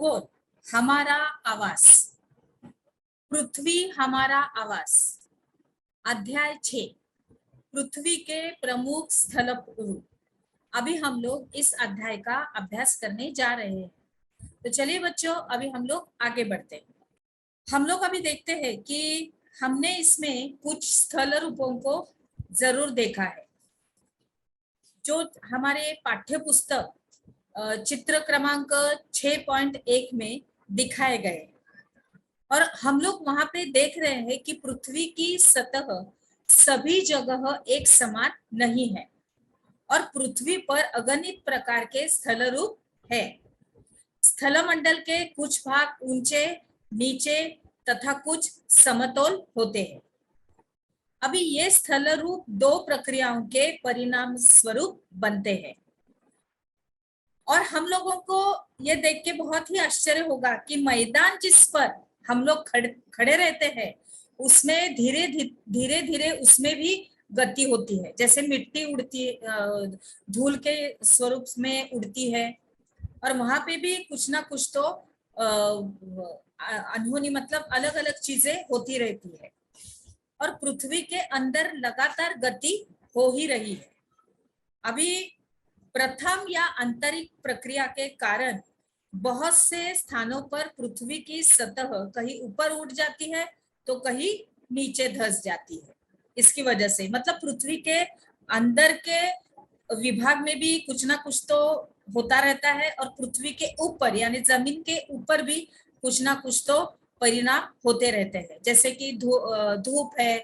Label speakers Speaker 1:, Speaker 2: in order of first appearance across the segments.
Speaker 1: 4 हमारा आवास, पृथ्वी हमारा आवास, अध्याय 6 पृथ्वी के प्रमुख स्थल रूप। अभी हम लोग इस अध्याय का अभ्यास करने जा रहे हैं। तो चलिए बच्चों, अभी हम लोग आगे बढ़ते हैं। हम लोग अभी देखते हैं कि हमने इसमें कुछ स्थल रूपों को जरूर देखा है जो हमारे पाठ्य पुस्तक चित्र क्रमांक 6.1 में दिखाए गए, और हम लोग वहां पे देख रहे हैं कि पृथ्वी की सतह सभी जगह एक समान नहीं है और पृथ्वी पर अगणित प्रकार के स्थल रूप है। स्थलमंडल के कुछ भाग ऊंचे, नीचे तथा कुछ समतल होते हैं। अभी ये स्थल रूप दो प्रक्रियाओं के परिणाम स्वरूप बनते हैं, और हम लोगों को ये देख के बहुत ही आश्चर्य होगा कि मैदान जिस पर हम लोग खड़े रहते हैं उसमें धीरे धीरे उसमें भी गति होती है। जैसे मिट्टी उड़ती, धूल के स्वरूप में उड़ती है, और वहां पे भी कुछ ना कुछ तो अनहोनी मतलब अलग अलग चीजें होती रहती है, और पृथ्वी के अंदर लगातार गति हो ही रही है। अभी प्रथम या आंतरिक प्रक्रिया के कारण बहुत से स्थानों पर पृथ्वी की सतह कहीं ऊपर उठ जाती है तो कहीं नीचे धंस जाती है। इसकी वजह से मतलब पृथ्वी के अंदर के विभाग में भी कुछ ना कुछ तो होता रहता है, और पृथ्वी के ऊपर यानी जमीन के ऊपर भी कुछ ना कुछ तो परिणाम होते रहते हैं। जैसे कि धूप है,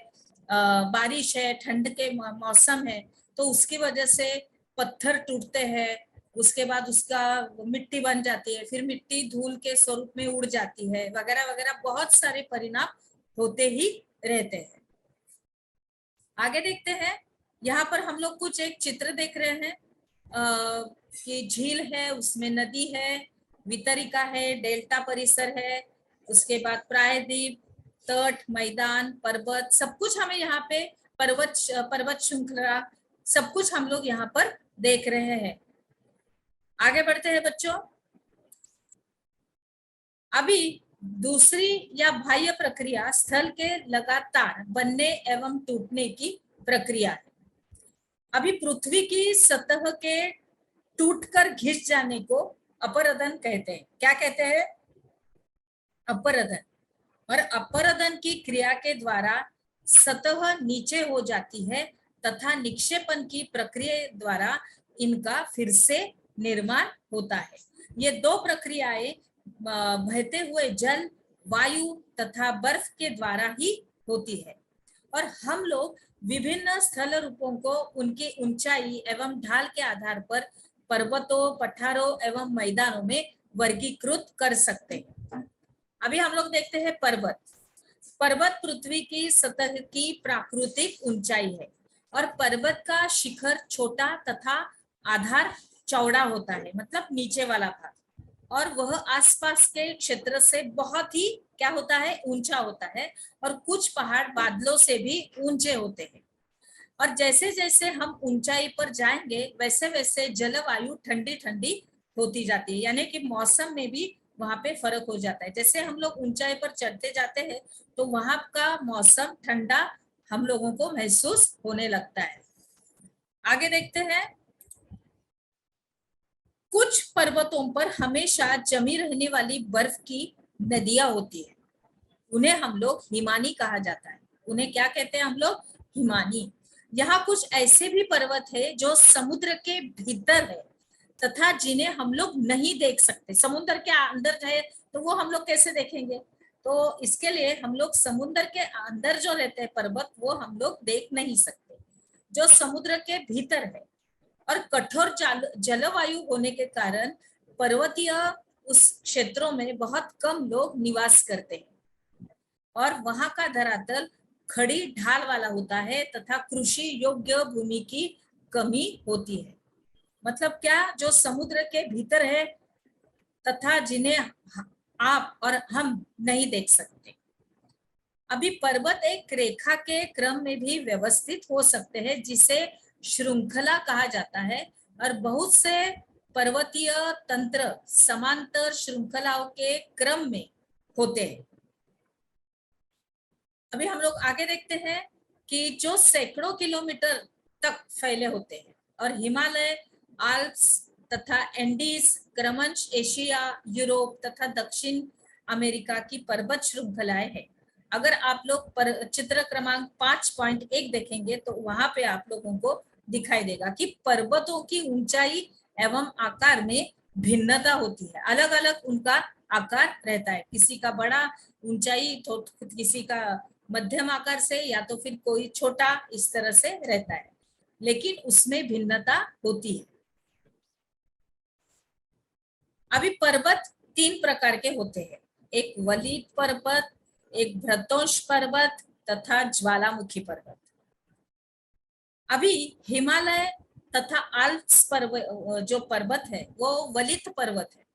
Speaker 1: बारिश है, ठंड के मौसम है, तो उसकी वजह से पत्थर टूटते हैं, उसके बाद उसका मिट्टी बन जाती है, फिर मिट्टी धूल के स्वरूप में उड़ जाती है, वगैरह वगैरह बहुत सारे परिणाम होते ही रहते हैं। आगे देखते हैं। यहाँ पर हम लोग कुछ एक चित्र देख रहे हैं कि झील है, उसमें नदी है, वितरिका है, डेल्टा परिसर है, उसके बाद प्रायद्वीप, तट, मैदान, पर्वत, सब कुछ हमें यहाँ पे पर्वत श्रृंखला सब कुछ हम लोग यहाँ पर देख रहे हैं। आगे बढ़ते हैं बच्चों। अभी दूसरी या बाह्य प्रक्रिया स्थल के लगातार बनने एवं टूटने की प्रक्रिया है। अभी पृथ्वी की सतह के टूटकर घिस जाने को अपरदन कहते हैं। क्या कहते हैं? अपरदन। और अपरदन की क्रिया के द्वारा सतह नीचे हो जाती है तथा निक्षेपण की प्रक्रिया द्वारा इनका फिर से निर्माण होता है। ये दो प्रक्रियाएं बहते हुए जल, वायु तथा बर्फ के द्वारा ही होती है, और हम लोग विभिन्न स्थल रूपों को उनकी ऊंचाई एवं ढाल के आधार पर पर्वतों, पठारों एवं मैदानों में वर्गीकृत कर सकते हैं। अभी हम लोग देखते हैं पर्वत। पर्वत पृथ्वी की सतह की प्राकृतिक ऊंचाई है, और पर्वत का शिखर छोटा तथा आधार चौड़ा होता है, मतलब नीचे वाला भाग, और वह आसपास के क्षेत्र से बहुत ही क्या होता है, ऊंचा होता है, और कुछ पहाड़ बादलों से भी ऊंचे होते हैं। और जैसे जैसे हम ऊंचाई पर जाएंगे वैसे वैसे जलवायु ठंडी ठंडी होती जाती है, यानी कि मौसम में भी वहां पे फर्क हो जाता है। जैसे हम लोग ऊंचाई पर चढ़ते जाते हैं तो वहां का मौसम ठंडा हम लोगों को महसूस होने लगता है। आगे देखते हैं। कुछ पर्वतों पर हमेशा जमी रहने वाली बर्फ की नदियां होती है, उन्हें हम लोग हिमानी कहा जाता है। उन्हें क्या कहते हैं हम लोग? हिमानी। यहाँ कुछ ऐसे भी पर्वत है जो समुद्र के भीतर है तथा जिन्हें हम लोग नहीं देख सकते। समुद्र के अंदर है तो वो हम लोग कैसे देखेंगे? तो इसके लिए हम लोग समुद्र के अंदर जो रहते हैं पर्वत वो हम लोग देख नहीं सकते, जो समुद्र के भीतर है। और कठोर जलवायु होने के कारण पर्वतीय उस क्षेत्रों में बहुत कम लोग निवास करते हैं, और वहां का धरातल खड़ी ढाल वाला होता है तथा कृषि योग्य भूमि की कमी होती है। मतलब क्या? जो समुद्र के भीतर है तथा जिन्हें आप और हम नहीं देख सकते। अभी पर्वत एक रेखा के क्रम में भी व्यवस्थित हो सकते हैं जिसे श्रृंखला कहा जाता है, और बहुत से पर्वतीय तंत्र समांतर श्रृंखलाओं के क्रम में होते हैं। अभी हम लोग आगे देखते हैं कि जो सैकड़ों किलोमीटर तक फैले होते हैं और हिमालय, आल्प्स तथा एंडीज क्रमश एशिया, यूरोप तथा दक्षिण अमेरिका की पर्वत श्रृंखलाएं हैं। अगर आप लोग चित्र क्रमांक 5.1 देखेंगे तो वहां पे आप लोगों को दिखाई देगा कि पर्वतों की ऊंचाई एवं आकार में भिन्नता होती है। अलग अलग उनका आकार रहता है, किसी का बड़ा ऊंचाई तो किसी का मध्यम आकार से, या तो फिर कोई छोटा इस तरह से रहता है, लेकिन उसमें भिन्नता होती है। अभी पर्वत 3 प्रकार के होते हैं, एक वलित पर्वत, एक भ्रतोंश पर्वत तथा ज्वालामुखी पर्वत। अभी हिमालय तथा आल्प्स पर्वत जो पर्वत है वो वलित पर्वत है,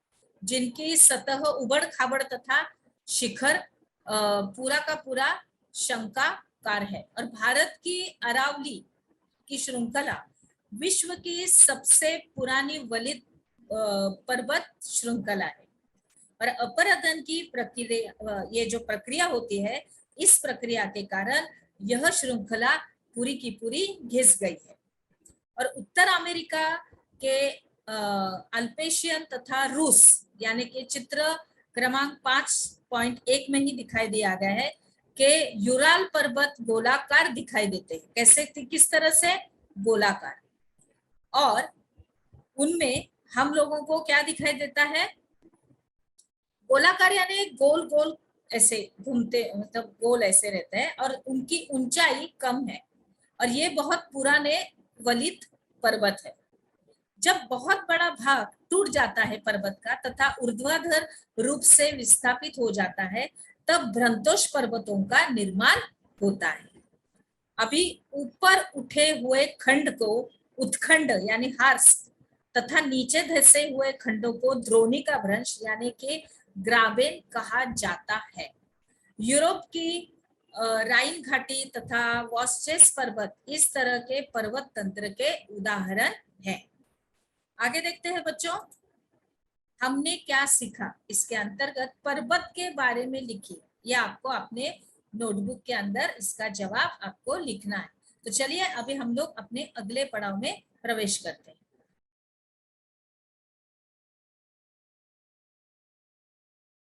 Speaker 1: जिनकी सतह उबड़ खाबड़ तथा शिखर पूरा का पूरा शंकाकार है। और भारत की अरावली की श्रृंखला विश्व की सबसे पुरानी वलित पर्वत श्रृंखला है। और अपरदन की प्रक्रिया, ये जो प्रक्रिया होती है, इस प्रक्रिया के कारण यह श्रृंखला पूरी की पूरी घिस गई है। और उत्तर अमेरिका के अल्पेशियन तथा रूस, यानी कि चित्र क्रमांक 5.1 में ही दिखाई दिया गया है कि यूराल पर्वत गोलाकार दिखाई देते हैं। कैसे, किस तरह से? गोलाकार। और उनमें हम लोगों को क्या दिखाई देता है? गोलाकार यानी गोल गोल ऐसे घूमते, मतलब गोल ऐसे रहते हैं और उनकी ऊंचाई कम है। और ये बहुत पुराने वलित पर्वत है। जब बहुत बड़ा भाग टूट जाता है पर्वत का तथा ऊर्ध्वाधर रूप से विस्थापित हो जाता है, तब भ्रंतोष पर्वतों का निर्माण होता है। अभी ऊपर उठे हुए खंड को उत्खंड यानी हार्स्ट तथा नीचे धसे हुए खंडों को द्रोणिका भ्रंश यानी कि ग्राबेन कहा जाता है। यूरोप की राइन घाटी तथा वॉस्चेस पर्वत इस तरह के पर्वत तंत्र के उदाहरण हैं। आगे देखते हैं बच्चों, हमने क्या सीखा। इसके अंतर्गत पर्वत के बारे में लिखिए। यह आपको अपने नोटबुक के अंदर इसका जवाब आपको लिखना है। तो चलिए अभी हम लोग अपने अगले पड़ाव में प्रवेश करते हैं।